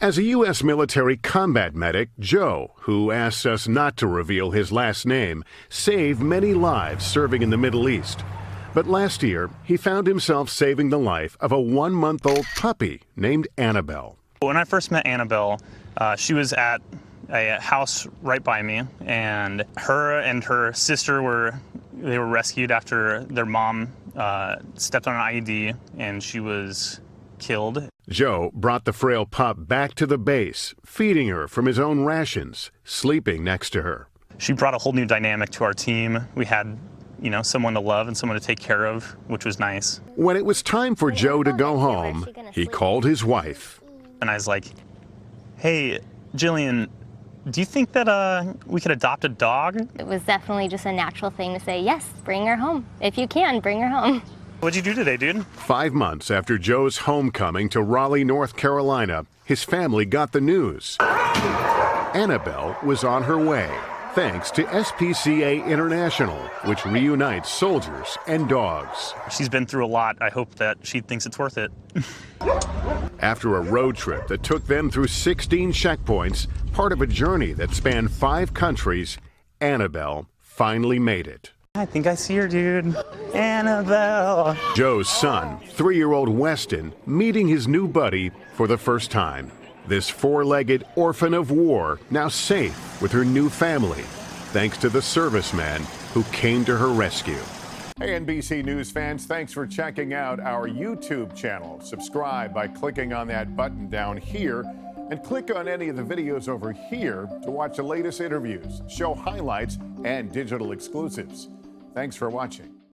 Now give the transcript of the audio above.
As a U.S. military combat medic, Joe, who asks us not to reveal his last name, saved many lives serving in the Middle East. But last year, he found himself saving the life of a 1-month-old puppy named Annabelle. When I first met Annabelle, she was at a house right by me, and her sister were rescued after their mom stepped on an IED and she was killed. Joe brought the frail pup back to the base, feeding her from his own rations, sleeping next to her. She brought a whole new dynamic to our team. We had, someone to love and someone to take care of, which was nice. When it was time for Joe to go home, he called his wife. And I was like, hey, Jillian, do you think that we could adopt a dog? It was definitely just a natural thing to say, yes, bring her home. If you can, bring her home. What'd you do today, dude? 5 months after Joe's homecoming to Raleigh, North Carolina, his family got the news. Annabelle was on her way, thanks to SPCA International, which reunites soldiers and dogs. She's been through a lot. I hope that she thinks it's worth it. After a road trip that took them through 16 checkpoints, part of a journey that spanned 5 countries, Annabelle finally made it. I think I see her, dude. Annabelle. Joe's son, 3-year-old Weston, meeting his new buddy for the first time. This 4-legged orphan of war now safe with her new family, thanks to the serviceman who came to her rescue. Hey, NBC News fans, thanks for checking out our YouTube channel. Subscribe by clicking on that button down here, and click on any of the videos over here to watch the latest interviews, show highlights, and digital exclusives. Thanks for watching.